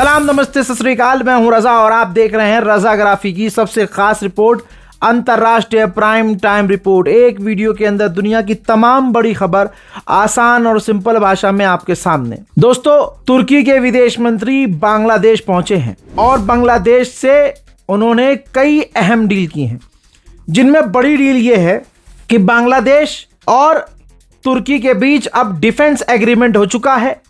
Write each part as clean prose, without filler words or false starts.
सलाम, नमस्ते, सत श्री अकाल। मैं हूं रजा और आप देख रहे हैं रजाग्राफी की सबसे खास रिपोर्ट, अंतर्राष्ट्रीय प्राइम टाइम रिपोर्ट। एक वीडियो के अंदर दुनिया की तमाम बड़ी खबर आसान और सिंपल भाषा में आपके सामने। दोस्तों, तुर्की के विदेश मंत्री बांग्लादेश पहुंचे हैं और बांग्लादेश से उन्होंने कई अहम डील की हैं, जिनमें बड़ी डील ये है कि बांग्लादेश और तुर्की के बीच अब डिफेंस एग्रीमेंट हो चुका है।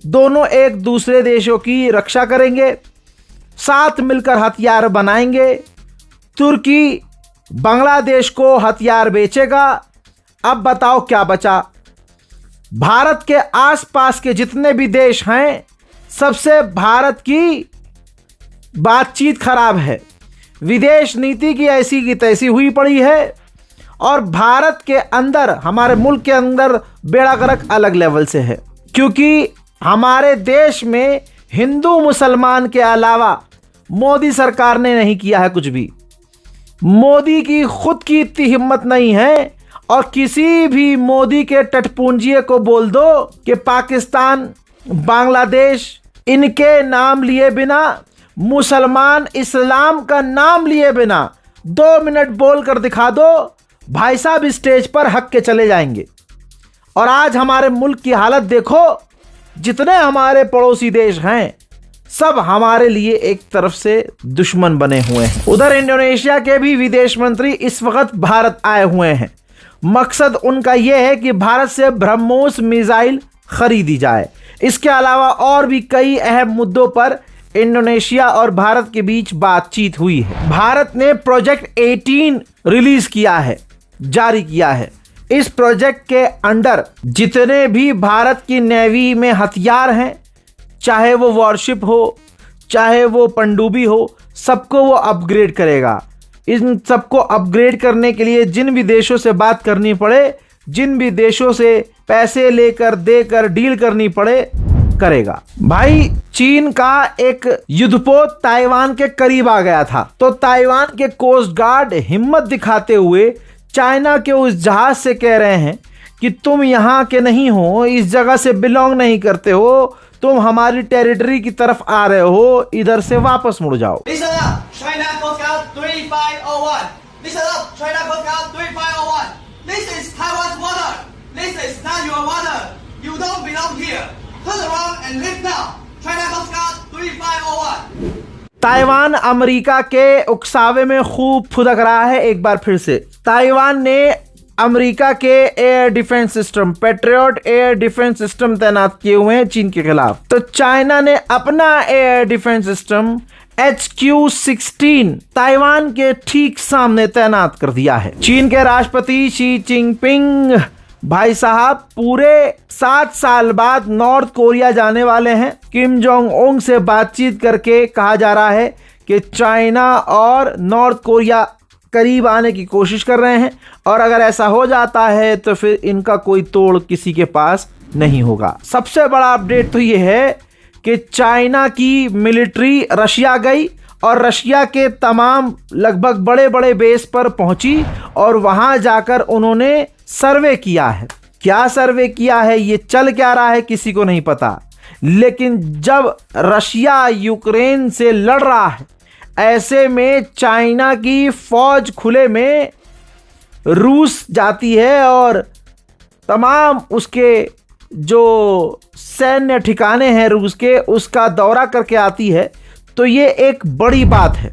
दोनों एक दूसरे देशों की रक्षा करेंगे, साथ मिलकर हथियार बनाएंगे। तुर्की बांग्लादेश को हथियार बेचेगा। अब बताओ क्या बचा? भारत के आसपास के जितने भी देश हैं, सबसे भारत की बातचीत खराब है। विदेश नीति की ऐसी की तैसी हुई पड़ी है और भारत के अंदर, हमारे मुल्क के अंदर बेड़ा गर्क अलग लेवल से है, क्योंकि हमारे देश में हिंदू मुसलमान के अलावा मोदी सरकार ने नहीं किया है कुछ भी। मोदी की खुद की इतनी हिम्मत नहीं है, और किसी भी मोदी के टटपूंजिए को बोल दो कि पाकिस्तान, बांग्लादेश, इनके नाम लिए बिना, मुसलमान इस्लाम का नाम लिए बिना 2 मिनट बोल कर दिखा दो, भाई साहब स्टेज पर हक के चले जाएंगे। और आज हमारे मुल्क की हालत देखो, जितने हमारे पड़ोसी देश हैं सब हमारे लिए एक तरफ से दुश्मन बने हुए हैं। उधर इंडोनेशिया के भी विदेश मंत्री इस वक्त भारत आए हुए हैं। मकसद उनका यह है कि भारत से ब्रह्मोस मिसाइल खरीदी जाए। इसके अलावा और भी कई अहम मुद्दों पर इंडोनेशिया और भारत के बीच बातचीत हुई है। भारत ने प्रोजेक्ट 18 रिलीज किया है, जारी किया है। इस प्रोजेक्ट के अंडर जितने भी भारत की नेवी में हथियार हैं, चाहे वो वॉरशिप हो, चाहे वो पनडुब्बी हो, सबको वो अपग्रेड करेगा। इन सबको अपग्रेड करने के लिए जिन भी देशों से बात करनी पड़े, जिन भी देशों से पैसे लेकर देकर डील करनी पड़े, करेगा। भाई, चीन का एक युद्धपोत ताइवान के करीब आ गया था, तो ताइवान के कोस्ट गार्ड हिम्मत दिखाते हुए चाइना के उस जहाज से कह रहे हैं कि तुम यहाँ के नहीं हो, इस जगह से बिलोंग नहीं करते हो, तुम हमारी टेरिटरी की तरफ आ रहे हो, इधर से वापस मुड़ जाओ। ताइवान अमेरिका के उकसावे में खूब फुदक रहा है। एक बार फिर से ताइवान ने अमेरिका के air defence system, patriot air defence system तैनात किए हुए हैं चीन के खिलाफ। तो चाइना ने अपना air defence system HQ-16 Taiwan के ठीक सामने तैनात कर दिया है। चीन के राष्ट्रपति शी जिनपिंग भाई साहब पूरे 7 साल बाद नॉर्थ कोरिया जाने वाले हैं। किम जोंग उंग से बातचीत करके कहा जा रहा है कि चाइना और नॉर्थ कोरिया करीब आने की कोशिश कर रहे हैं, और अगर ऐसा हो जाता है तो फिर इनका कोई तोड़ किसी के पास नहीं होगा। सबसे बड़ा अपडेट तो ये है कि चाइना की मिलिट्री रशिया गई और रशिया के तमाम लगभग बड़े बड़े बेस पर पहुंची और वहां जाकर उन्होंने सर्वे किया है। क्या सर्वे किया है, ये चल क्या रहा है, किसी को नहीं पता। लेकिन जब रशिया यूक्रेन से लड़ रहा है, ऐसे में चाइना की फौज खुले में रूस जाती है और तमाम उसके जो सैन्य ठिकाने हैं रूस के, उसका दौरा करके आती है। तो ये एक बड़ी बात है,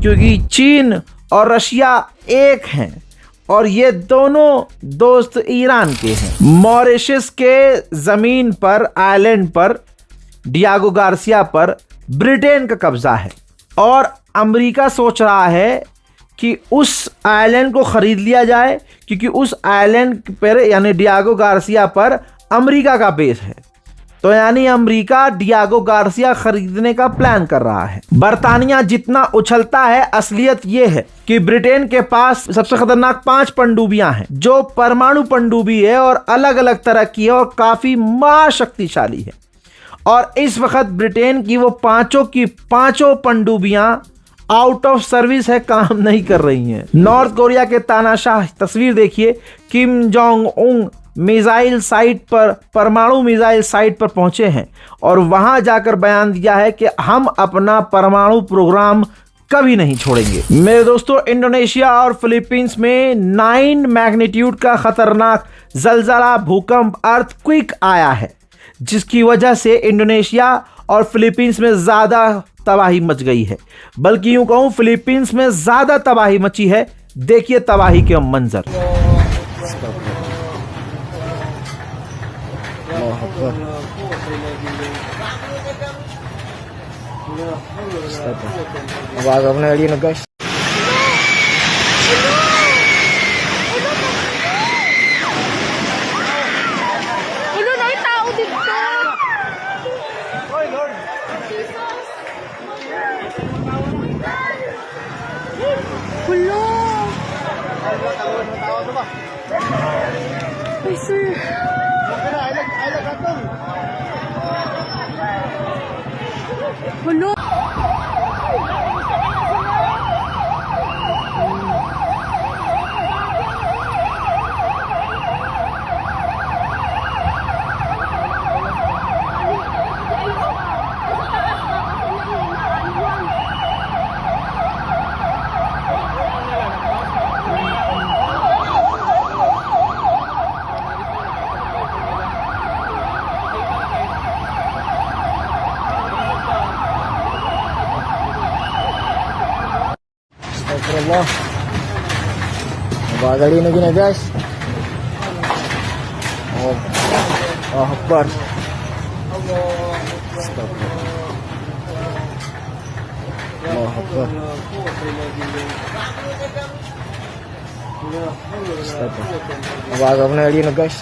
क्योंकि चीन और रशिया एक हैं और ये दोनों दोस्त ईरान के हैं। मॉरिशस के ज़मीन पर, आइलैंड पर, डियागो गार्सिया पर ब्रिटेन का कब्जा है और अमेरिका सोच रहा है कि उस आइलैंड को ख़रीद लिया जाए, क्योंकि उस आइलैंड पर यानी डियागो गार्सिया पर अमेरिका का बेस है। तो यानी अमेरिका डियागो गार्सिया खरीदने का प्लान कर रहा है। बरतानिया जितना उछलता है, असलियत ये है कि ब्रिटेन के पास सबसे खतरनाक 5 पनडुब्बियां हैं, जो परमाणु पनडुब्बी है और अलग अलग तरह की है और काफ़ी महाशक्तिशाली है। और इस वक्त ब्रिटेन की वो पांचों की पांचों पनडुब्बियां आउट ऑफ सर्विस है, काम नहीं कर रही हैं। नॉर्थ कोरिया के तानाशाह, तस्वीर देखिए, किम जोंग उंग मिसाइल साइट पर, परमाणु मिसाइल साइट पर पहुंचे हैं और वहां जाकर बयान दिया है कि हम अपना परमाणु प्रोग्राम कभी नहीं छोड़ेंगे। मेरे दोस्तों, इंडोनेशिया और फिलीपींस में 9 मैग्नीट्यूड का खतरनाक जलजला, भूकंप, अर्थक्वेक आया है, जिसकी वजह से इंडोनेशिया और फिलीपींस में ज्यादा तबाही मच गई है। बल्कि यूं कहूं, फिलीपींस में ज्यादा तबाही मची है। देखिए तबाही के मंजर। Wag na rin na guys. Ano na yung tao dito? Hoy, Lord! Hulo! Ay, sir! Hulo! Astagfirullah. Mabagali na gina guys. Oh, Akbar. Allah Akbar. Mabagali na rin na guys.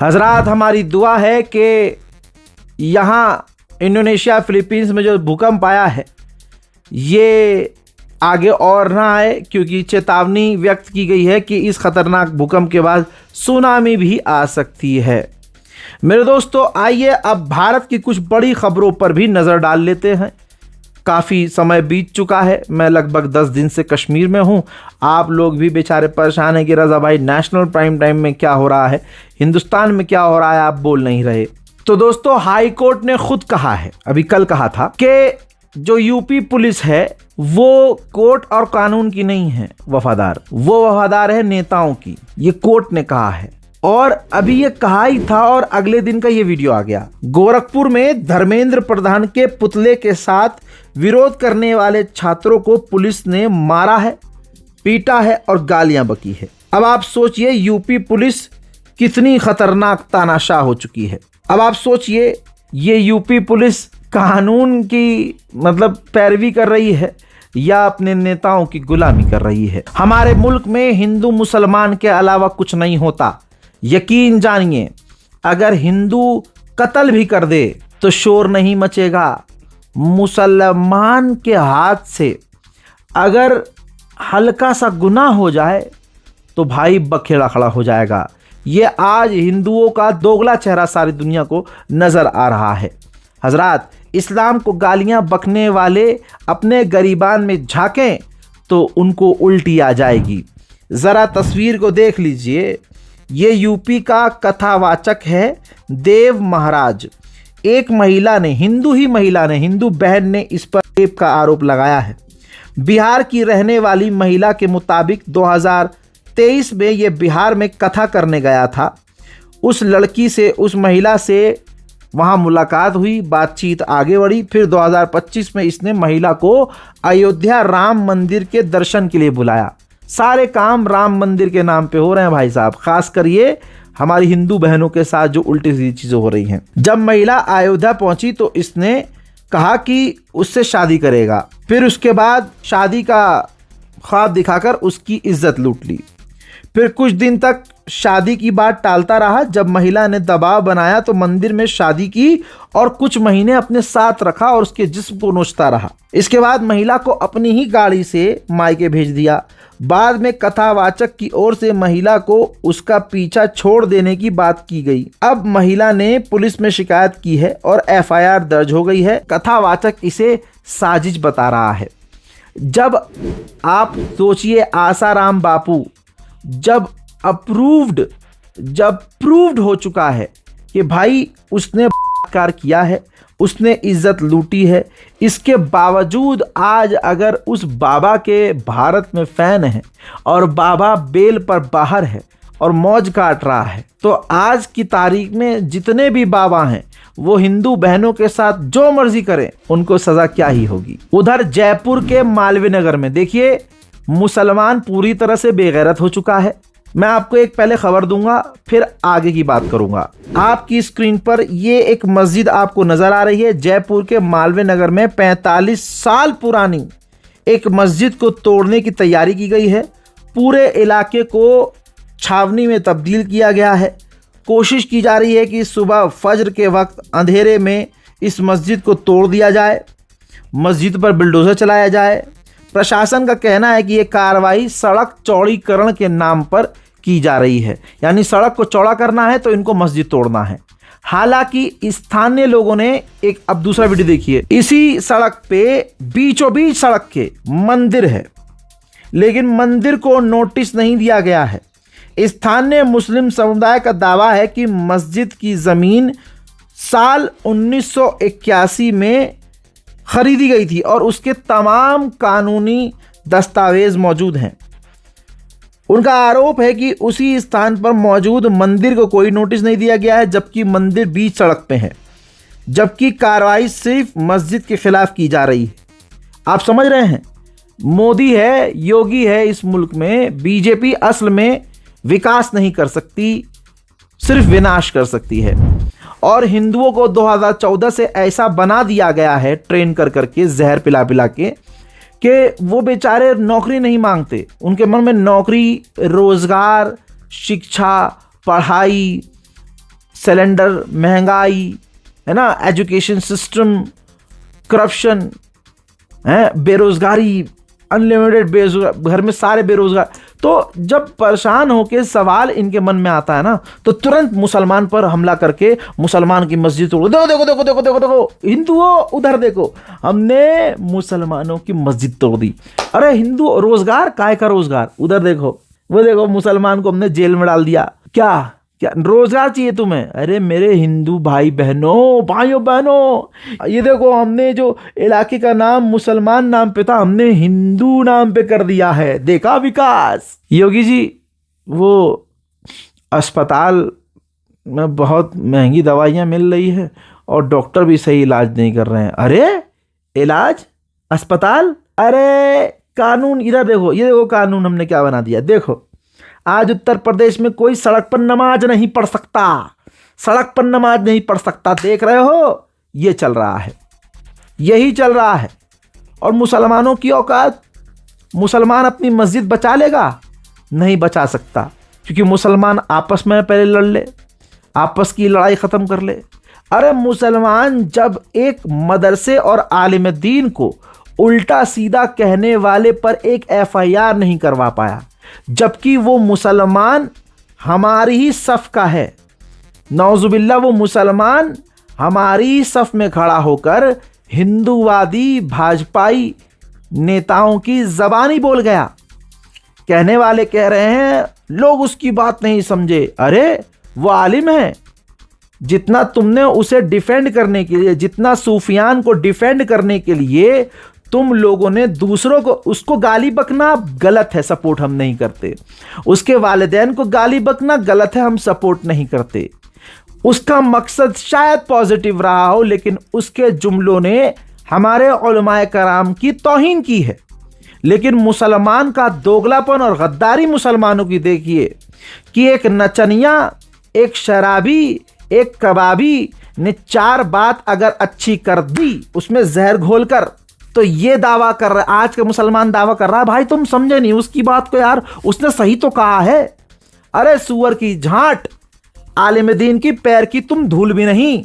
हजरात, हमारी दुआ है कि यहाँ इंडोनेशिया, फिलीपींस में जो भूकंप आया है ये आगे और ना आए, क्योंकि चेतावनी व्यक्त की गई है कि इस खतरनाक भूकंप के बाद सुनामी भी आ सकती है। मेरे दोस्तों, आइए अब भारत की कुछ बड़ी खबरों पर भी नज़र डाल लेते हैं। काफ़ी समय बीत चुका है, मैं लगभग 10 दिन से कश्मीर में हूँ। आप लोग भी बेचारे परेशान हैं कि रज़ा भाई नेशनल प्राइम टाइम में क्या हो रहा है, हिंदुस्तान में क्या हो रहा है, आप बोल नहीं रहे। तो दोस्तों, हाई कोर्ट ने खुद कहा है, अभी कल कहा था, कि जो यूपी पुलिस है वो कोर्ट और कानून की नहीं है वफादार, वो वफादार है नेताओं की। ये कोर्ट ने कहा है और अभी ये कहा ही था और अगले दिन का ये वीडियो आ गया। गोरखपुर में धर्मेंद्र प्रधान के पुतले के साथ विरोध करने वाले छात्रों को पुलिस ने मारा है, पीटा है और गालियां बकी है। अब आप सोचिए यूपी पुलिस कितनी खतरनाक तानाशाह हो चुकी है। अब आप सोचिए, ये यूपी पुलिस कानून की मतलब पैरवी कर रही है या अपने नेताओं की गुलामी कर रही है। हमारे मुल्क में हिंदू मुसलमान के अलावा कुछ नहीं होता। यकीन जानिए, अगर हिंदू कत्ल भी कर दे तो शोर नहीं मचेगा। मुसलमान के हाथ से अगर हल्का सा गुनाह हो जाए तो भाई बखेड़ा खड़ा हो जाएगा। ये आज हिंदुओं का दोगला चेहरा सारी दुनिया को नजर आ रहा है। हजरात, इस्लाम को गालियां बकने वाले अपने गरीबान में झांकें तो उनको उल्टी आ जाएगी। जरा तस्वीर को देख लीजिए। ये यूपी का कथावाचक है देव महाराज। एक महिला ने, हिंदू ही महिला ने, हिंदू बहन ने इस पर रेप का आरोप लगाया है। बिहार की रहने वाली महिला के मुताबिक 2023 में ये बिहार में कथा करने गया था। उस लड़की से, उस महिला से वहाँ मुलाकात हुई, बातचीत आगे बढ़ी। फिर 2025 में इसने महिला को अयोध्या राम मंदिर के दर्शन के लिए बुलाया। सारे काम राम मंदिर के नाम पे हो रहे हैं भाई साहब, खास कर ये हमारी हिंदू बहनों के साथ जो उल्टी सीधी चीज़ें हो रही हैं। जब महिला अयोध्या पहुंची तो इसने कहा कि उससे शादी करेगा। फिर उसके बाद शादी का ख्वाब दिखाकर उसकी इज्जत लूट ली। फिर कुछ दिन तक शादी की बात टालता रहा। जब महिला ने दबाव बनाया तो मंदिर में शादी की और कुछ महीने अपने साथ रखा और उसके जिस्म को नोचता रहा। इसके बाद महिला को अपनी ही गाड़ी से मायके भेज दिया। बाद में कथावाचक की ओर से महिला को उसका पीछा छोड़ देने की बात की गई। अब महिला ने पुलिस में शिकायत की है और एफआईआर दर्ज हो गई है। कथावाचक इसे साजिश बता रहा है। जब आप सोचिए, आसाराम बापू जब प्रूव्ड हो चुका है कि भाई उसने बलात्कार किया है, उसने इज्जत लूटी है, इसके बावजूद आज अगर उस बाबा के भारत में फैन है और बाबा बेल पर बाहर है और मौज काट रहा है, तो आज की तारीख में जितने भी बाबा हैं वो हिंदू बहनों के साथ जो मर्जी करें, उनको सजा क्या ही होगी। उधर जयपुर के मालवीय नगर में देखिए, मुसलमान पूरी तरह से बेगैरत हो चुका है। मैं आपको एक पहले खबर दूंगा, फिर आगे की बात करूंगा। आपकी स्क्रीन पर ये एक मस्जिद आपको नजर आ रही है। जयपुर के मालवीय नगर में 45 साल पुरानी एक मस्जिद को तोड़ने की तैयारी की गई है। पूरे इलाके को छावनी में तब्दील किया गया है। कोशिश की जा रही है कि सुबह फजर के वक्त अंधेरे में इस मस्जिद को तोड़ दिया जाए, मस्जिद पर बुलडोजर चलाया जाए। प्रशासन का कहना है कि ये कार्रवाई सड़क चौड़ीकरण के नाम पर की जा रही है, यानी सड़क को चौड़ा करना है तो इनको मस्जिद तोड़ना है। हालांकि स्थानीय लोगों ने एक, अब दूसरा वीडियो देखिए, इसी सड़क पे बीचों बीच सड़क के मंदिर है, लेकिन मंदिर को नोटिस नहीं दिया गया है। स्थानीय मुस्लिम समुदाय का दावा है कि मस्जिद की ज़मीन साल 1981 में खरीदी गई थी और उसके तमाम कानूनी दस्तावेज मौजूद हैं। उनका आरोप है कि उसी स्थान पर मौजूद मंदिर को कोई नोटिस नहीं दिया गया है, जबकि मंदिर बीच सड़क पे है, जबकि कार्रवाई सिर्फ मस्जिद के खिलाफ की जा रही है। आप समझ रहे हैं, मोदी है, योगी है इस मुल्क में। बीजेपी असल में विकास नहीं कर सकती, सिर्फ विनाश कर सकती है। और हिंदुओं को 2014 से ऐसा बना दिया गया है, ट्रेन कर करके, जहर पिला पिला के, कि वो बेचारे नौकरी नहीं मांगते। उनके मन में नौकरी, रोजगार, शिक्षा, पढ़ाई, सिलेंडर, महंगाई है ना, एजुकेशन सिस्टम, करप्शन है, बेरोजगारी, अनलिमिटेड बेरोजगार, घर में सारे बेरोजगार। तो जब परेशान होकर सवाल इनके मन में आता है ना, तो तुरंत मुसलमान पर हमला करके मुसलमान की मस्जिद तोड़। देखो देखो देखो देखो देखो देखो हिंदुओं, उधर देखो, हमने मुसलमानों की मस्जिद तोड़ दी। अरे हिंदू, रोजगार, काय का रोजगार? उधर देखो, वो देखो, मुसलमान को हमने जेल में डाल दिया। क्या क्या रोजगार चाहिए तुम्हें? अरे मेरे हिंदू भाइयों बहनों, ये देखो, हमने जो इलाके का नाम मुसलमान नाम पे था, हमने हिंदू नाम पे कर दिया है। देखा विकास? योगी जी, वो अस्पताल में बहुत महंगी दवाइयाँ मिल रही है और डॉक्टर भी सही इलाज नहीं कर रहे हैं। अरे इलाज, अस्पताल, अरे कानून, इधर देखो, ये देखो कानून हमने क्या बना दिया। देखो, आज उत्तर प्रदेश में कोई सड़क पर नमाज नहीं पढ़ सकता, सड़क पर नमाज नहीं पढ़ सकता। देख रहे हो, ये चल रहा है, यही चल रहा है। और मुसलमानों की औकात, मुसलमान अपनी मस्जिद बचा लेगा? नहीं बचा सकता, क्योंकि मुसलमान आपस में पहले लड़ ले, आपस की लड़ाई ख़त्म कर ले। अरे मुसलमान जब एक मदरसे और आलिम दीन को उल्टा सीधा कहने वाले पर एक FIR नहीं करवा पाया, जबकि वो मुसलमान हमारी ही सफ का है, नौजुबिल्ला, वो मुसलमान हमारी ही सफ में खड़ा होकर हिंदूवादी भाजपाई नेताओं की ज़बानी बोल गया। कहने वाले कह रहे हैं लोग उसकी बात नहीं समझे। अरे वो आलिम है, जितना तुमने उसे डिफेंड करने के लिए, जितना सूफियान को डिफेंड करने के लिए तुम लोगों ने दूसरों को, उसको गाली बकना गलत है, सपोर्ट हम नहीं करते। उसके वालिदैन को गाली बकना गलत है, हम सपोर्ट नहीं करते। उसका मकसद शायद पॉजिटिव रहा हो, लेकिन उसके जुमलों ने हमारे उलमाए कराम की तौहीन की है। लेकिन मुसलमान का दोगलापन और गद्दारी मुसलमानों की देखिए कि एक नचनिया, एक शराबी, एक कबाबी ने 4 बात अगर अच्छी कर दी उसमें जहर घोलकर, तो ये दावा कर रहा है, आज का मुसलमान दावा कर रहा है, भाई तुम समझे नहीं उसकी बात को यार, उसने सही तो कहा है। अरे सुअर की झांट, आलिम दीन की पैर की तुम धूल भी नहीं।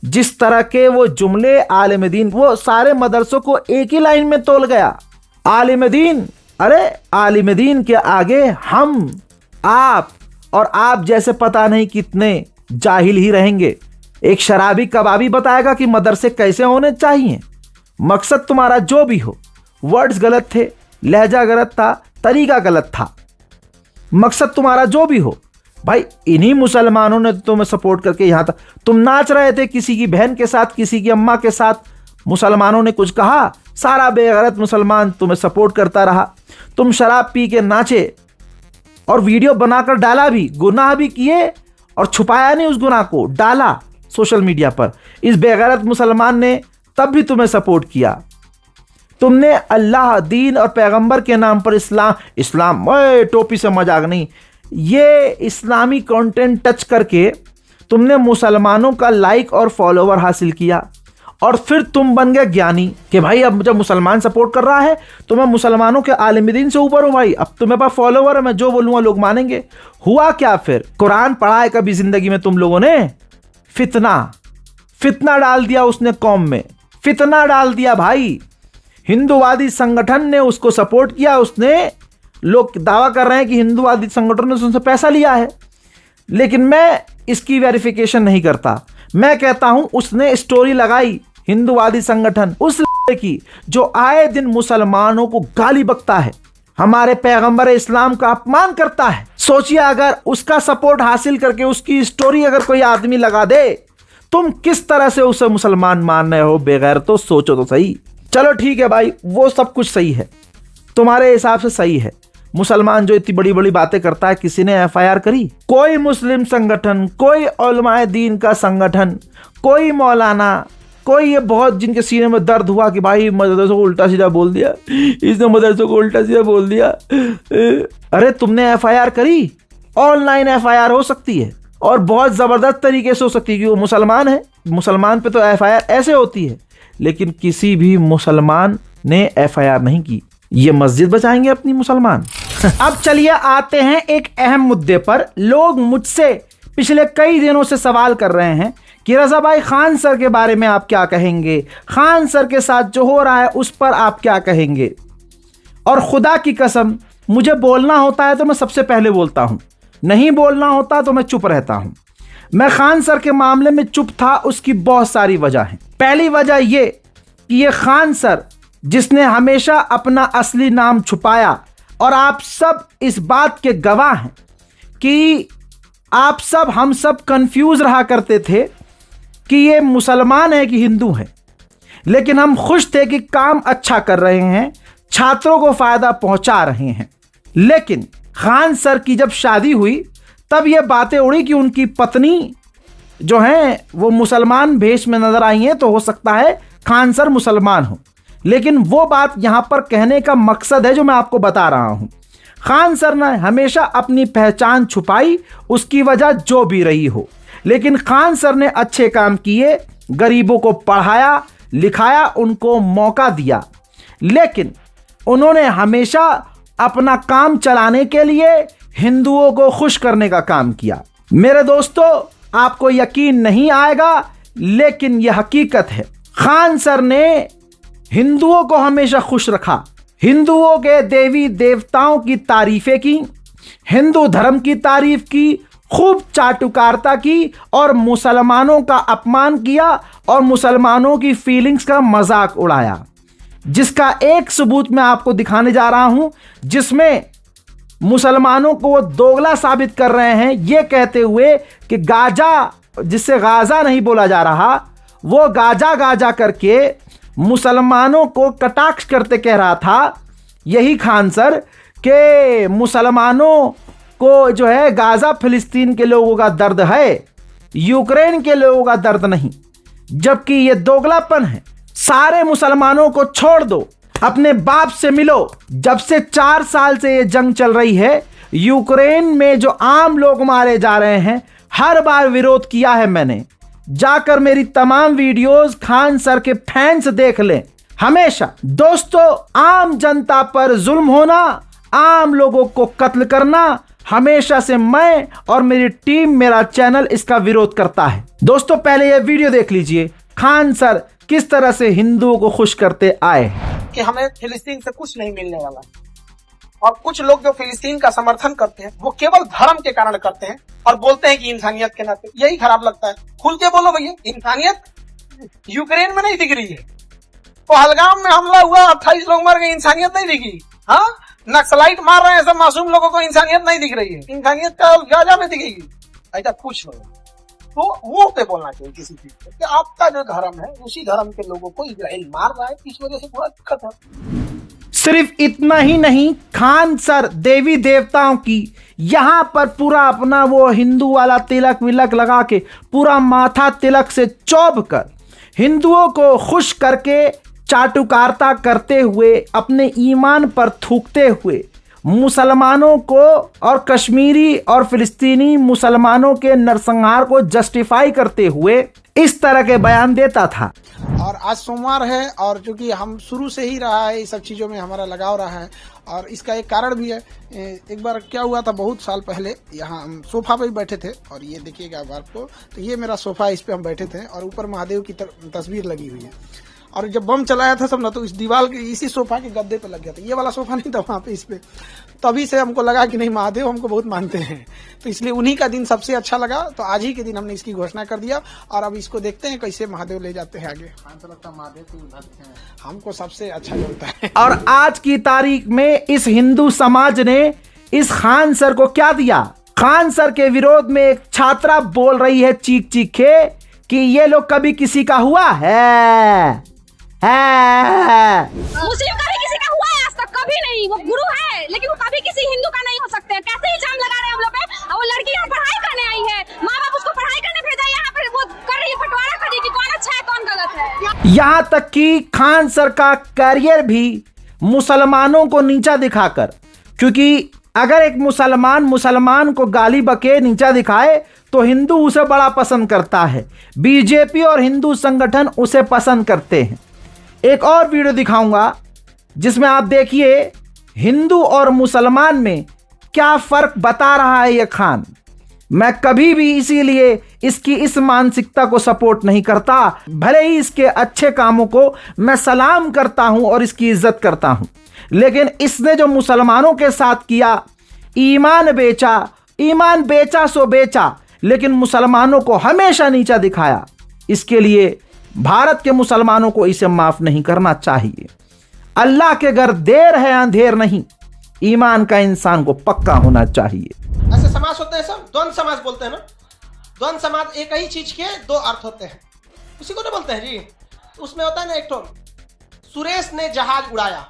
जिस तरह के वो जुमले आलिम दीन, वो सारे मदरसों को एक ही लाइन में तोल गया। आलिम दीन, अरे आलिम दीन के आगे हम, आप और आप जैसे पता नहीं कितने जाहिल ही रहेंगे। एक शराबी कबाबी बताएगा कि मदरसे कैसे होने चाहिए। मकसद तुम्हारा जो भी हो, वर्ड्स गलत थे, लहजा गलत था, तरीका गलत था। मकसद तुम्हारा जो भी हो भाई, इन्हीं मुसलमानों ने तुम्हें सपोर्ट करके यहां तक, तुम नाच रहे थे किसी की बहन के साथ, किसी की अम्मा के साथ, मुसलमानों ने कुछ कहा, सारा बेगैरत मुसलमान तुम्हें सपोर्ट करता रहा। तुम शराब पी के नाचे और वीडियो बनाकर डाला भी, गुनाह भी किए और छुपाया नहीं, उस गुनाह को डाला सोशल मीडिया पर। इस बेगैरत मुसलमान ने तब भी तुम्हें सपोर्ट किया। तुमने अल्लाह, दीन और पैगंबर के नाम पर इस्लाम टोपी से मजाक नहीं, ये इस्लामी कंटेंट टच करके तुमने मुसलमानों का लाइक और फॉलोवर हासिल किया। और फिर तुम बन गए ज्ञानी कि भाई अब जब मुसलमान सपोर्ट कर रहा है तो मैं मुसलमानों के आलिम दीन से ऊपर हूं भाई, अब तुम्हें पास फॉलोवर है, मैं जो बोलूंगा लोग मानेंगे। हुआ क्या फिर? कुरान पढ़ा है कभी जिंदगी में तुम लोगों ने? फितना डाल दिया उसने कौम में, फितना डाल दिया भाई। हिंदूवादी संगठन ने उसको सपोर्ट किया, उसने, लोग दावा कर रहे हैं कि हिंदूवादी संगठन ने उससे पैसा लिया है, लेकिन मैं इसकी वेरिफिकेशन नहीं करता। मैं कहता हूं उसने स्टोरी लगाई हिंदूवादी संगठन उस की जो आए दिन मुसलमानों को गाली बकता है, हमारे पैगंबर इस्लाम का अपमान करता है। सोचिए अगर उसका सपोर्ट हासिल करके उसकी स्टोरी अगर कोई आदमी लगा दे, तुम किस तरह से उसे मुसलमान मान रहे हो बेगैर? तो सोचो तो सही। चलो ठीक है भाई, वो सब कुछ सही है, तुम्हारे हिसाब से सही है। मुसलमान जो इतनी बड़ी बड़ी बातें करता है, किसी ने एफआईआर करी? कोई मुस्लिम संगठन, कोई उलमाए दीन का संगठन, कोई मौलाना, कोई ये बहुत जिनके सीने में दर्द हुआ कि भाई मदरसों को उल्टा सीधा बोल दिया, इसने मदरसों को उल्टा सीधा बोल दिया, अरे तुमने एफआईआर करी? ऑनलाइन एफआईआर हो सकती है और बहुत जबरदस्त तरीके से हो सकती है कि वो मुसलमान है। मुसलमान पे तो एफआईआर ऐसे होती है, लेकिन किसी भी मुसलमान ने एफआईआर नहीं की। ये मस्जिद बचाएंगे अपनी मुसलमान? अब चलिए आते हैं एक अहम मुद्दे पर। लोग मुझसे पिछले कई दिनों से सवाल कर रहे हैं कि रजा भाई खान सर के बारे में आप क्या कहेंगे, खान सर के साथ जो हो रहा है उस पर आप क्या कहेंगे? और खुदा की कसम, मुझे बोलना होता है तो मैं सबसे पहले बोलता हूं, नहीं बोलना होता तो मैं चुप रहता हूं। मैं खान सर के मामले में चुप था, उसकी बहुत सारी वजह है। पहली वजह ये कि ये खान सर जिसने हमेशा अपना असली नाम छुपाया, और आप सब इस बात के गवाह हैं कि आप सब, हम सब कंफ्यूज रहा करते थे कि ये मुसलमान है कि हिंदू है, लेकिन हम खुश थे कि काम अच्छा कर रहे हैं, छात्रों को फायदा पहुंचा रहे हैं। लेकिन खान सर की जब शादी हुई तब ये बातें उड़ी कि उनकी पत्नी जो है वो मुसलमान भेष में नजर आई हैं, तो हो सकता है खान सर मुसलमान हो। लेकिन वो बात यहां पर कहने का मकसद है जो मैं आपको बता रहा हूं। खान सर ने हमेशा अपनी पहचान छुपाई, उसकी वजह जो भी रही हो, लेकिन खान सर ने अच्छे काम किए, गरीबों को पढ़ाया लिखाया, उनको मौका दिया। लेकिन उन्होंने हमेशा अपना काम चलाने के लिए हिंदुओं को खुश करने का काम किया। मेरे दोस्तों, आपको यकीन नहीं आएगा, लेकिन यह हकीकत है। खान सर ने हिंदुओं को हमेशा खुश रखा, हिंदुओं के देवी देवताओं की तारीफें की, हिंदू धर्म की तारीफ की, खूब चाटुकारिता की, और मुसलमानों का अपमान किया और मुसलमानों की फीलिंग्स का मजाक उड़ाया, जिसका एक सबूत मैं आपको दिखाने जा रहा हूं, जिसमें मुसलमानों को वो दोगला साबित कर रहे हैं ये कहते हुए कि गाजा, जिससे गाजा नहीं बोला जा रहा, वो गाजा गाजा करके मुसलमानों को कटाक्ष करते कह रहा था यही खान सर के मुसलमानों को जो है गाजा फिलिस्तीन के लोगों का दर्द है, यूक्रेन के लोगों का दर्द नहीं। जबकि ये दोगलापन है। सारे मुसलमानों को छोड़ दो, अपने बाप से मिलो। जब से 4 साल से ये जंग चल रही है, यूक्रेन में जो आम लोग मारे जा रहे हैं, हर बार विरोध किया है मैंने। जाकर मेरी तमाम वीडियोस खान सर के फैंस देख लें। हमेशा दोस्तों, आम जनता पर जुल्म होना, आम लोगों को कत्ल करना, हमेशा से मैं और मेरी टीम, मेरा चैनल इसका विरोध करता है। दोस्तों, पहले ये वीडियो देख लीजिए, खान सर किस तरह से हिंदुओं को खुश करते आए कि हमें फिलिस्तीन से कुछ नहीं मिलने वाला। और कुछ लोग जो फिलिस्तीन का समर्थन करते हैं वो केवल धर्म के कारण करते हैं और बोलते हैं कि इंसानियत के नाते। यही खराब लगता है। खुल के बोलो भैया, इंसानियत यूक्रेन में नहीं दिख रही है। पहलगाम में हमला हुआ, 28 लोग मर गए, इंसानियत नहीं दिखी। हाँ, नक्सलाइट मार रहे हैं सब मासूम लोगों को, इंसानियत नहीं दिख रही है। इंसानियत का गाजा में दिखेगी, ऐसा कुछ नहीं। तो वो पे बोलना चाहिए किसी चीज पे कि आपका जो धर्म है उसी धर्म के लोगों को इजराइल मार रहा है, इस वजह से थोड़ा दिक्कत है। सिर्फ इतना ही नहीं, खान सर देवी देवताओं की यहां पर पूरा अपना वो हिंदू वाला तिलक विलक लगा के पूरा माथा तिलक से चौब कर हिंदुओं को खुश करके चाटुकारिता करते हुए अपने ईमान पर थूकते हुए मुसलमानों को और कश्मीरी और फिलिस्तीनी मुसलमानों के नरसंहार को जस्टिफाई करते हुए इस तरह के बयान देता था। और आज सोमवार है और चूंकि हम शुरू से ही रहा है, इस सब चीज़ों में हमारा लगाव रहा है और इसका एक कारण भी है। एक बार क्या हुआ था, बहुत साल पहले यहाँ हम सोफा पे भी बैठे थे और ये देखिएगा आपको, तो ये मेरा सोफा, इस पे हम बैठे थे और ऊपर महादेव की तस्वीर लगी हुई है। और जब बम चलाया था सब ना, तो इस दीवार के इसी सोफा के गद्दे पे लग गया था। ये वाला सोफा नहीं था वहाँ पे, इस पे। तभी से हमको लगा कि नहीं, महादेव हमको बहुत मानते हैं, तो इसलिए उन्हीं का दिन सबसे अच्छा लगा। तो आज ही के दिन हमने इसकी घोषणा कर दिया और अब इसको देखते हैं कैसे महादेव ले जाते हैं आगे। हमको सबसे अच्छा लगता है। और आज की तारीख में इस हिंदू समाज ने इस खान सर को क्या दिया? खान सर के विरोध में एक छात्रा बोल रही है चीख चीख के कि ये लोग कभी किसी का हुआ है? मुस्लिम कभी किसी का हुआ है? आज तक कभी नहीं। वो गुरु है लेकिन वो कभी किसी हिंदू का नहीं हो सकते। कैसे इल्जाम लगा रहे हैं हम लोग पे? और वो लड़की यहाँ पढ़ाई करने आई है, माँ बाप उसको पढ़ाई करने भेजा, यहाँ पे वो कर रही है बंटवारा कर रही है कि कौन अच्छा है कौन गलत है। यहाँ तक कि खान सर का करियर भी मुसलमानों को नीचा दिखाकर, क्योंकि अगर एक मुसलमान को गाली बके नीचा दिखाए तो हिंदू उसे बड़ा पसंद करता है। बीजेपी और हिंदू संगठन उसे पसंद करते हैं। एक और वीडियो दिखाऊंगा जिसमें आप देखिए हिंदू और मुसलमान में क्या फर्क बता रहा है ये खान। मैं कभी भी इसीलिए इसकी इस मानसिकता को सपोर्ट नहीं करता, भले ही इसके अच्छे कामों को मैं सलाम करता हूं और इसकी इज्जत करता हूं, लेकिन इसने जो मुसलमानों के साथ किया, ईमान बेचा सो बेचा, लेकिन मुसलमानों को हमेशा नीचा दिखाया। इसके लिए भारत के मुसलमानों को इसे माफ नहीं करना चाहिए। अल्लाह के घर देर है अंधेर नहीं, ईमान का इंसान को पक्का होना चाहिए। ऐसे समाज होते हैं सब, द्वंद समाज बोलते हैं ना। द्वंद समाज एक ही चीज के दो अर्थ होते हैं, उसी को तो बोलते हैं जी। उसमें होता है ना, एक तो सुरेश ने जहाज उड़ाया,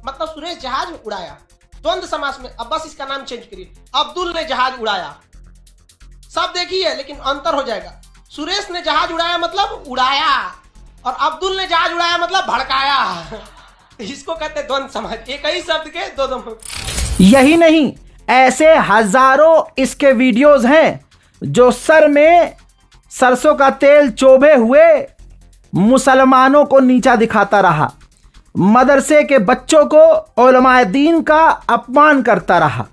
मतलब सुरेश जहाज उड़ाया। द्वंद समाज में अब बस इसका नाम चेंज करिए, अब्दुल ने जहाज उड़ाया। सब देखिए लेकिन अंतर हो जाएगा। सुरेश ने जहाज उड़ाया मतलब उड़ाया, और अब्दुल ने जहाज उड़ाया मतलब भड़काया। इसको कहते हैं द्वंद समाज, एक ही शब्द के दो। यही नहीं, ऐसे हजारों इसके वीडियोस हैं जो सर में सरसों का तेल चोभे हुए मुसलमानों को नीचा दिखाता रहा, मदरसे के बच्चों को उलमाए दीन का अपमान करता रहा।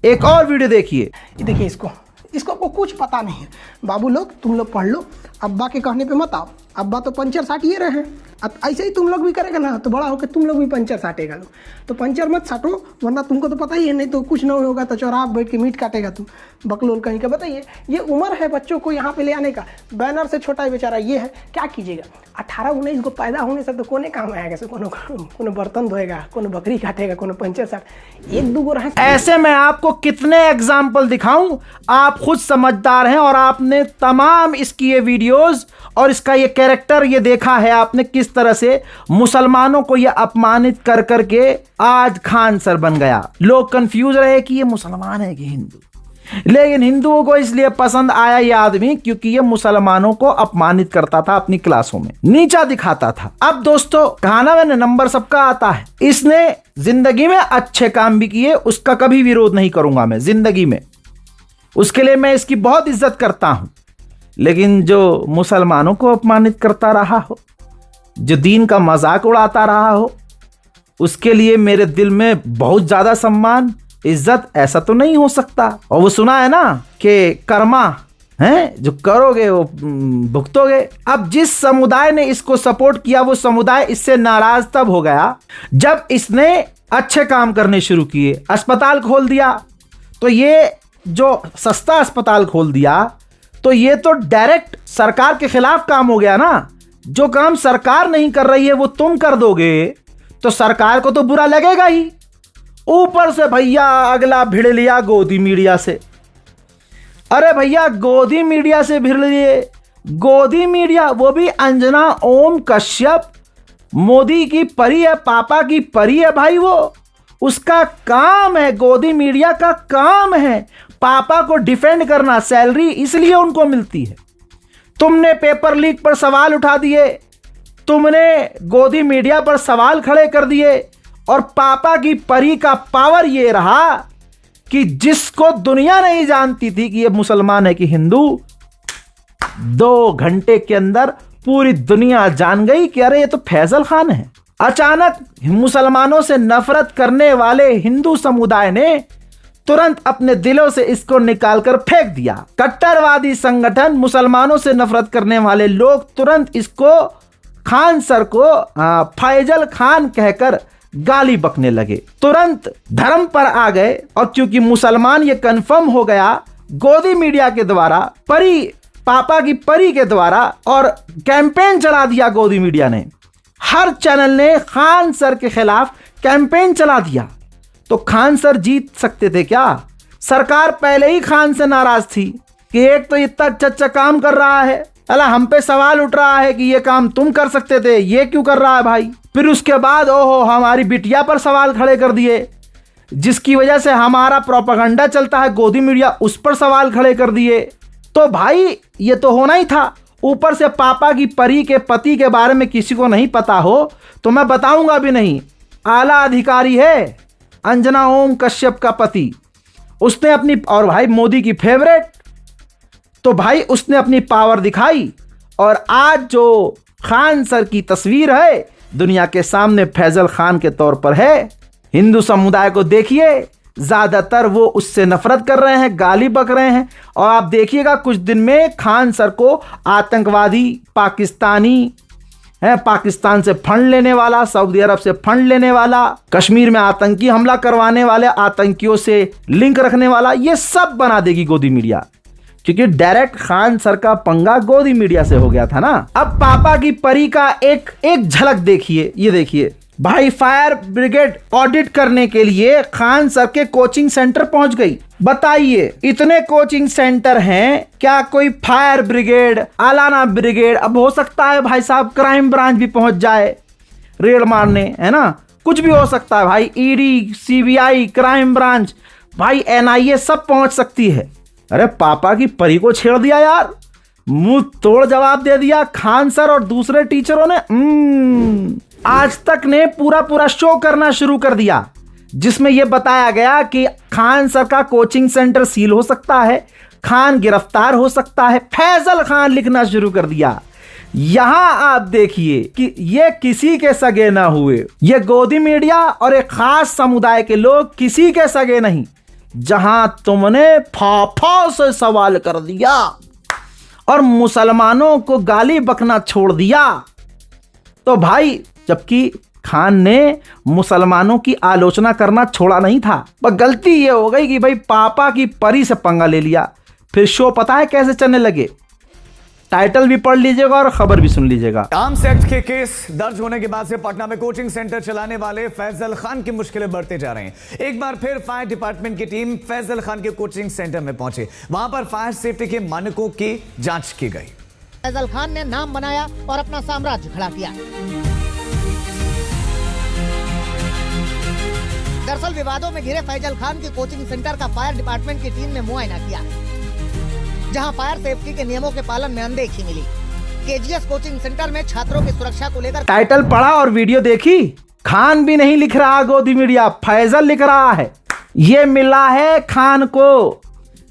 एक और वीडियो देखिए। देखिए इसको को कुछ पता नहीं है। बाबू लोग, तुम लोग पढ़ लो, अब्बा के कहने पे मत आओ। अब्बा तो पंचर साटिए रहे हैं, अब ऐसे ही तुम लोग भी करेगा ना तो बड़ा होकर तुम लोग भी पंचर साटेगा लो। तो पंचर मत साटो, वरना तुमको तो पता ही है, नहीं तो कुछ नहीं होगा तो चौराहा बैठ के मीट काटेगा तुम, बकलोल कहीं का। बताइए, ये उम्र है बच्चों को यहाँ पे ले आने का। बैनर से छोटा बेचारा ये है, क्या कीजिएगा। 18-19 को पैदा होने से तो कोने काम आएगा, से कोनो बर्तन धोएगा, कोनो बकरी काटेगा, कोनो पंचर साट, एक दो गो रहे। ऐसे मैं आपको कितने एग्जाम्पल दिखाऊं, आप खुद समझदार हैं। और आपने तमाम इसकी ये वीडियोस और इसका ये कैरेक्टर ये देखा है आपने, किस तरह से मुसलमानों को ये अपमानित कर करके आज खान सर बन गया। लोग कंफ्यूज रहे कि ये मुसलमान है कि हिंदू, लेकिन हिंदुओं को इसलिए पसंद आया ये आदमी क्योंकि ये मुसलमानों को अपमानित करता था, अपनी क्लासों में नीचा दिखाता था। अब दोस्तों, कहाना मैंने नंबर सबका आता है। इसने जिंदगी में अच्छे काम भी किए, उसका कभी विरोध नहीं करूंगा मैं जिंदगी में, उसके लिए मैं इसकी बहुत इज्जत करता हूं। लेकिन जो मुसलमानों को अपमानित करता रहा हो, जो दीन का मजाक उड़ाता रहा हो, उसके लिए मेरे दिल में बहुत ज्यादा सम्मान, इज्जत, ऐसा तो नहीं हो सकता। और वो सुना है ना कि कर्मा है, जो करोगे वो भुगतोगे। अब जिस समुदाय ने इसको सपोर्ट किया, वो समुदाय इससे नाराज तब हो गया जब इसने अच्छे काम करने शुरू किए, अस्पताल खोल दिया। तो ये जो सस्ता अस्पताल खोल दिया, तो ये तो डायरेक्ट सरकार के खिलाफ काम हो गया ना। जो काम सरकार नहीं कर रही है वो तुम कर दोगे तो सरकार को तो बुरा लगेगा ही। ऊपर से भैया अगला भिड़ लिया गोदी मीडिया से। अरे भैया गोदी मीडिया से भिड़ लिए, गोदी मीडिया, वो भी अंजना ओम कश्यप, मोदी की परी है, पापा की परी है भाई। वो उसका काम है, गोदी मीडिया का काम है पापा को डिफेंड करना, सैलरी इसलिए उनको मिलती है। तुमने पेपर लीक पर सवाल उठा दिए, तुमने गोदी मीडिया पर सवाल खड़े कर दिए, और पापा की परी का पावर ये रहा कि जिसको दुनिया नहीं जानती थी कि ये मुसलमान है कि हिंदू, 2 घंटे के अंदर पूरी दुनिया जान गई कि अरे ये तो फैजल खान है। अचानक मुसलमानों से नफरत करने वाले हिंदू समुदाय ने तुरंत अपने दिलों से इसको निकालकर फेंक दिया। कट्टरवादी संगठन, मुसलमानों से नफरत करने वाले लोग तुरंत इसको, खान सर को फैजल खान कहकर गाली बकने लगे, तुरंत धर्म पर आ गए। और क्योंकि मुसलमान ये कंफर्म हो गया गोदी मीडिया के द्वारा, परी, पापा की परी के द्वारा, और कैंपेन चला दिया गोदी मीडिया ने। हर चैनल ने खान सर के खिलाफ कैंपेन चला दिया। तो खान सर जीत सकते थे क्या? सरकार पहले ही खान से नाराज थी कि एक तो इतना अच्छा काम कर रहा है, अला हम पे सवाल उठ रहा है कि ये काम तुम कर सकते थे, ये क्यों कर रहा है भाई। फिर उसके बाद ओहो हमारी बिटिया पर सवाल खड़े कर दिए, जिसकी वजह से हमारा प्रोपेगेंडा चलता है गोदी मीडिया, उस पर सवाल खड़े कर दिए। तो भाई ये तो होना ही था। ऊपर से पापा की परी के पति के बारे में किसी को नहीं पता हो तो मैं बताऊंगा भी नहीं, आला अधिकारी है अंजना ओम कश्यप का पति। उसने अपनी, और भाई मोदी की फेवरेट, तो भाई उसने अपनी पावर दिखाई। और आज जो खान सर की तस्वीर है दुनिया के सामने फैजल खान के तौर पर है। हिंदू समुदाय को देखिए, ज्यादातर वो उससे नफरत कर रहे हैं, गाली बक रहे हैं। और आप देखिएगा कुछ दिन में खान सर को आतंकवादी, पाकिस्तानी है, पाकिस्तान से फंड लेने वाला, सऊदी अरब से फंड लेने वाला, कश्मीर में आतंकी हमला करवाने वाले, आतंकियों से लिंक रखने वाला, ये सब बना देगी गोदी मीडिया। क्योंकि डायरेक्ट खान सर का पंगा गोदी मीडिया से हो गया था ना। अब पापा की परी का एक झलक देखिए, ये देखिए भाई, फायर ब्रिगेड ऑडिट करने के लिए खान सर के कोचिंग सेंटर पहुंच गई। बताइए इतने कोचिंग सेंटर हैं, क्या कोई फायर ब्रिगेड, आलाना ब्रिगेड, अब हो सकता है भाई साहब क्राइम ब्रांच भी पहुंच जाए रेड मारने, है ना, कुछ भी हो सकता है भाई, ईडी, सीबीआई, क्राइम ब्रांच, भाई एनआईए सब पहुंच सकती है। अरे पापा की परी को छेड़ दिया यार, मुंह तोड़ जवाब दे दिया खान सर और दूसरे टीचरों ने। आज तक ने पूरा शो करना शुरू कर दिया, जिसमें यह बताया गया कि खान सर का कोचिंग सेंटर सील हो सकता है, खान गिरफ्तार हो सकता है। फैजल खान लिखना शुरू कर दिया। यहां आप देखिए कि ये किसी के सगे ना हुए, ये गोदी मीडिया और एक खास समुदाय के लोग किसी के सगे नहीं। जहां तुमने फाफा से सवाल कर दिया और मुसलमानों को गाली बकना छोड़ दिया, तो भाई जबकि खान ने मुसलमानों की आलोचना करना छोड़ा नहीं था, पर गलती ये हो गई कि भाई पापा की परी से पंगा ले लिया। फिर शो पता है कैसे चलने लगे, टाइटल भी पढ़ लीजिएगा और खबर भी सुन लीजिएगा। आर्म्स एक्ट के केस दर्ज होने के बाद से पटना में कोचिंग सेंटर चलाने वाले फैजल खान की मुश्किलें बढ़ते जा रहे हैं। एक बार फिर फायर डिपार्टमेंट की टीम फैजल खान के कोचिंग सेंटर में पहुंची। वहां पर फायर सेफ्टी के मानकों की जांच की गई। फैजल खान ने नाम बनाया और अपना साम्राज्य खड़ा किया। दरअसल विवादों में घिरे फैजल खान के कोचिंग सेंटर का फायर डिपार्टमेंट की टीम ने मुआयना किया, जहां फायर सेफ्टी के नियमों के पालन में अनदेखी मिली। केजीएस कोचिंग सेंटर में छात्रों की सुरक्षा को लेकर टाइटल पढ़ा और वीडियो देखी। खान भी नहीं लिख रहा गोदी मीडिया, फैजल लिख रहा है। ये मिला है खान को,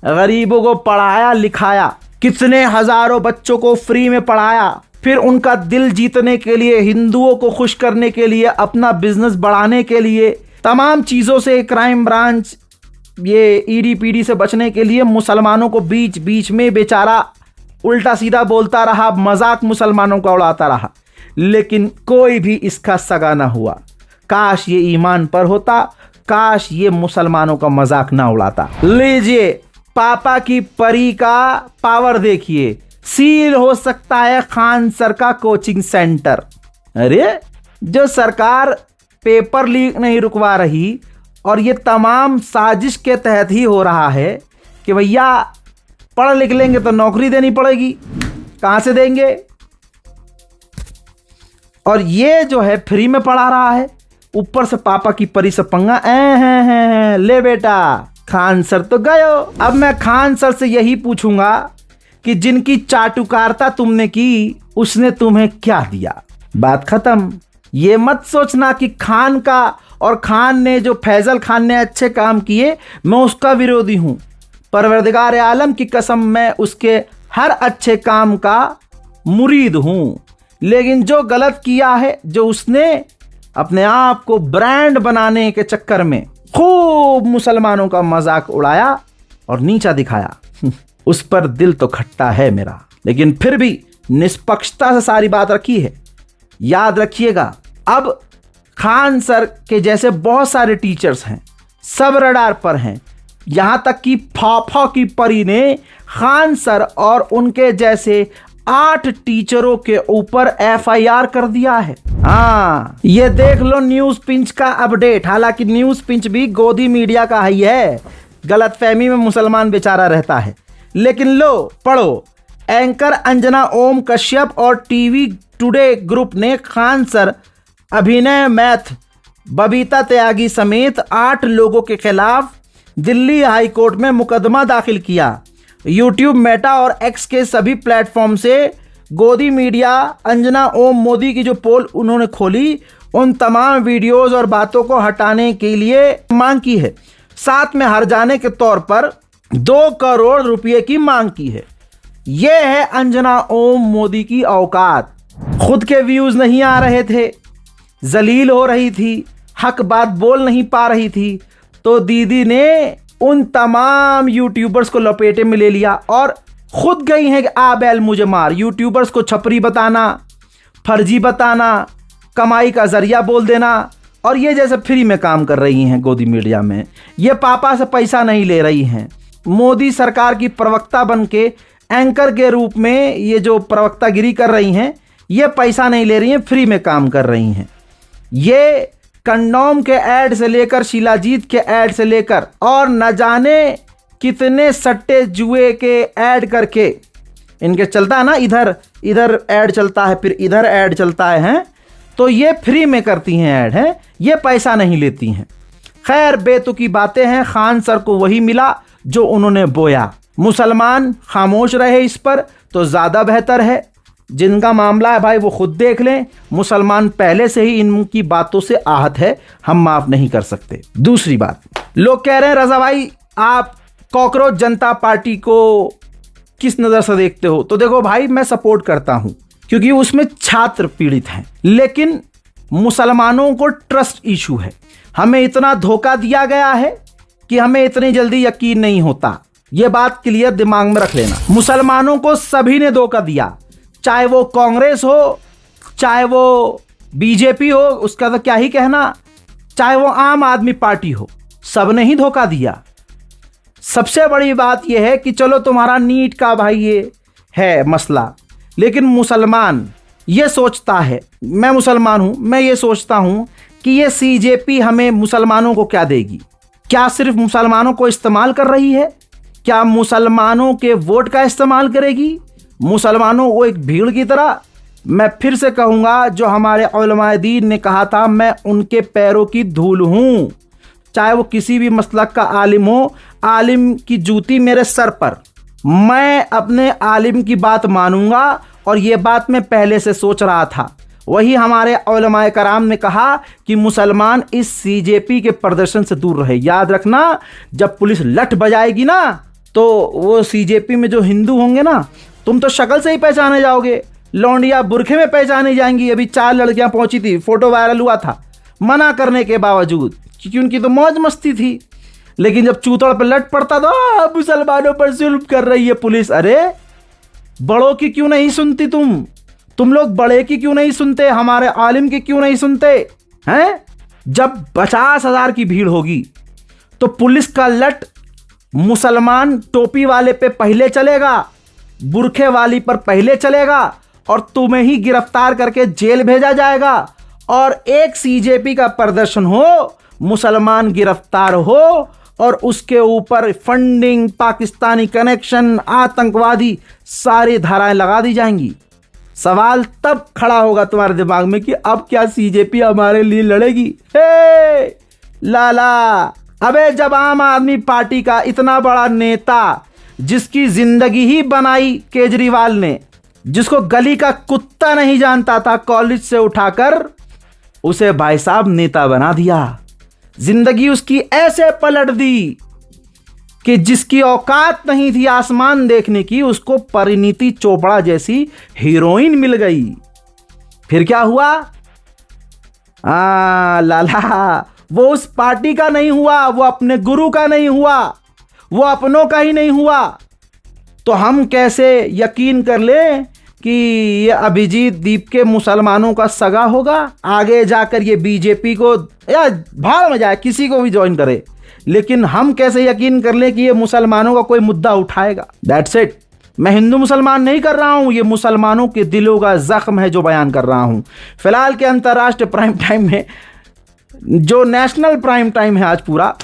गरीबों को पढ़ाया लिखाया, कितने हजारों बच्चों को फ्री में पढ़ाया, फिर उनका दिल जीतने के लिए, हिंदुओं को खुश करने के लिए, अपना बिजनेस बढ़ाने के लिए, तमाम चीजों से, क्राइम ब्रांच, ये ईडी पीडी से बचने के लिए मुसलमानों को बीच बीच में बेचारा उल्टा सीधा बोलता रहा, मजाक मुसलमानों का उड़ाता रहा, लेकिन कोई भी इसका सगा ना हुआ। काश ये ईमान पर होता, काश ये मुसलमानों का मजाक ना उड़ाता। लीजिए पापा की परी का पावर देखिए, सील हो सकता है खान सर का कोचिंग सेंटर। अरे जो सरकार पेपर लीक नहीं रुकवा रही और ये तमाम साजिश के तहत ही हो रहा है कि भैया पढ़ लिख लेंगे तो नौकरी देनी पड़ेगी, कहाँ से देंगे। और ये जो है फ्री में पढ़ा रहा है, ऊपर से पापा की परी से पंगा। ले बेटा खान सर तो गयो। अब मैं खान सर से यही पूछूंगा कि जिनकी चाटुकारिता तुमने की उसने तुम्हें क्या दिया। बात खत्म। ये मत सोचना कि खान का और खान ने जो फैजल खान ने अच्छे काम किए मैं उसका विरोधी हूं। परवरदिगार आलम की कसम मैं उसके हर अच्छे काम का मुरीद हूं, लेकिन जो गलत किया है, जो उसने अपने आप को ब्रांड बनाने के चक्कर में खूब मुसलमानों का मजाक उड़ाया और नीचा दिखाया, उस पर दिल तो खट्टा है मेरा। लेकिन फिर भी निष्पक्षता से सारी बात रखी है। याद रखिएगा, अब खान सर के जैसे बहुत सारे टीचर्स हैं, सब रडार पर हैं। यहां तक कि फाफा की परी ने खान सर और उनके जैसे 8 टीचरों के ऊपर FIR कर दिया है। हाँ, ये देख लो न्यूज पिंच का अपडेट। हालांकि न्यूज पिंच भी गोदी मीडिया का ही है, गलतफहमी में मुसलमान बेचारा रहता है। लेकिन लो पढ़ो, एंकर अंजना ओम कश्यप और टीवी टुडे ग्रुप ने खान सर, अभिनय मैथ, बबीता त्यागी समेत 8 लोगों के खिलाफ दिल्ली हाई कोर्ट में मुकदमा दाखिल किया। यूट्यूब, मेटा और एक्स के सभी प्लेटफॉर्म से गोदी मीडिया अंजना ओम मोदी की जो पोल उन्होंने खोली, उन तमाम वीडियोस और बातों को हटाने के लिए मांग की है। साथ में हर्जाने के तौर पर 2 करोड़ रुपए की मांग की है। यह है अंजना ओम मोदी की औकात। खुद के व्यूज नहीं आ रहे थे, जलील हो रही थी, हक बात बोल नहीं पा रही थी, तो दीदी ने उन तमाम यूट्यूबर्स को लपेटे में ले लिया और खुद गई हैं कि आ बैल मुझे मार। यूट्यूबर्स को छपरी बताना, फर्जी बताना, कमाई का जरिया बोल देना, और ये जैसे फ्री में काम कर रही हैं गोदी मीडिया में। ये पापा से पैसा नहीं ले रही हैं। मोदी सरकार की प्रवक्ता बन के एंकर के रूप में ये जो प्रवक्तागिरी कर रही हैं, ये पैसा नहीं ले रही हैं, फ्री में काम कर रही हैं। ये कंडोम के ऐड से लेकर, शिलाजीत के ऐड से लेकर, और न जाने कितने सट्टे जुए के ऐड करके इनके चलता है ना, इधर ऐड चलता है, फिर इधर ऐड चलता है, हैं? तो ये फ्री में करती हैं ऐड, हैं? ये पैसा नहीं लेती हैं। खैर, बेतुकी बातें हैं। खान सर को वही मिला जो उन्होंने बोया। मुसलमान खामोश रहे इस पर तो ज़्यादा बेहतर है। जिनका मामला है भाई वो खुद देख लें। मुसलमान पहले से ही इनकी बातों से आहत है, हम माफ नहीं कर सकते। दूसरी बात, लोग कह रहे हैं रजा भाई आप कॉकरोच जनता पार्टी को किस नज़र से देखते हो? तो देखो भाई, मैं सपोर्ट करता हूं क्योंकि उसमें छात्र पीड़ित हैं, लेकिन मुसलमानों को ट्रस्ट इशू है। हमें इतना धोखा दिया गया है कि हमें इतनी जल्दी यकीन नहीं होता। यह बात क्लियर दिमाग में रख लेना। मुसलमानों को सभी ने धोखा दिया, चाहे वो कांग्रेस हो, चाहे वो बीजेपी हो, उसका तो क्या ही कहना, चाहे वो आम आदमी पार्टी हो, सबने ही धोखा दिया। सबसे बड़ी बात यह है कि चलो तुम्हारा नीट का भाई ये है मसला, लेकिन मुसलमान ये सोचता है, मैं मुसलमान हूं, मैं ये सोचता हूं कि ये CJP हमें मुसलमानों को क्या देगी? क्या सिर्फ मुसलमानों को इस्तेमाल कर रही है? क्या मुसलमानों के वोट का इस्तेमाल करेगी? मुसलमानों को एक भीड़ की तरह? मैं फिर से कहूँगा, जो हमारे उलमाए दीन ने कहा था, मैं उनके पैरों की धूल हूँ। चाहे वो किसी भी मसलक का आलिम हो, आलिम की जूती मेरे सर पर, मैं अपने आलिम की बात मानूंगा। और ये बात मैं पहले से सोच रहा था। वही हमारे उलमाए कराम ने कहा कि मुसलमान इस CJP के प्रदर्शन से दूर रहे। याद रखना, जब पुलिस लठ बजाएगी ना, तो वो CJP में जो हिंदू होंगे ना, तुम तो शक्ल से ही पहचाने जाओगे। लौंडिया बुरखे में पहचानी जाएंगी। अभी 4 लड़कियां पहुंची थी, फोटो वायरल हुआ था, मना करने के बावजूद, क्योंकि उनकी तो मौज मस्ती थी। लेकिन जब चूतड़ पर लट पड़ता तो मुसलमानों पर जुल्म कर रही है पुलिस। अरे बड़ों की क्यों नहीं सुनती तुम लोग बड़े की क्यों नहीं सुनते? हमारे आलिम की क्यों नहीं सुनते हैं? जब 50,000 की भीड़ होगी तो पुलिस का लट मुसलमान टोपी वाले पे पहले चलेगा, बुरखे वाली पर पहले चलेगा, और तुम्हें ही गिरफ्तार करके जेल भेजा जाएगा। और एक CJP का प्रदर्शन हो, मुसलमान गिरफ्तार हो और उसके ऊपर फंडिंग, पाकिस्तानी कनेक्शन, आतंकवादी सारी धाराएं लगा दी जाएंगी। सवाल तब खड़ा होगा तुम्हारे दिमाग में कि अब क्या सीजेपी हमारे लिए लड़ेगी? हे लाला, अबे जब आम आदमी पार्टी का इतना बड़ा नेता, जिसकी जिंदगी ही बनाई केजरीवाल ने, जिसको गली का कुत्ता नहीं जानता था, कॉलेज से उठाकर उसे भाई साहब नेता बना दिया। जिंदगी उसकी ऐसे पलट दी कि जिसकी औकात नहीं थी आसमान देखने की, उसको परिणीति चोपड़ा जैसी हीरोइन मिल गई। फिर क्या हुआ? लाला, वो उस पार्टी का नहीं हुआ, वो अपने गुरु का नहीं हुआ, वो अपनों का ही नहीं हुआ। तो हम कैसे यकीन कर लें कि ये अभिजीत दीप के मुसलमानों का सगा होगा? आगे जाकर ये बीजेपी को या भाड़ में जाए, किसी को भी ज्वाइन करे, लेकिन हम कैसे यकीन कर लें कि ये मुसलमानों का कोई मुद्दा उठाएगा? That's it. मैं हिंदू मुसलमान नहीं कर रहा हूं, ये मुसलमानों के दिलों का जख्म है जो बयान कर रहा हूं। फिलहाल के अंतर्राष्ट्रीय प्राइम टाइम में, जो नेशनल प्राइम टाइम है आज पूरा,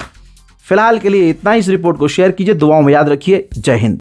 फिलहाल के लिए इतना ही। इस रिपोर्ट को शेयर कीजिए, दुआओं में याद रखिए। जय हिंद।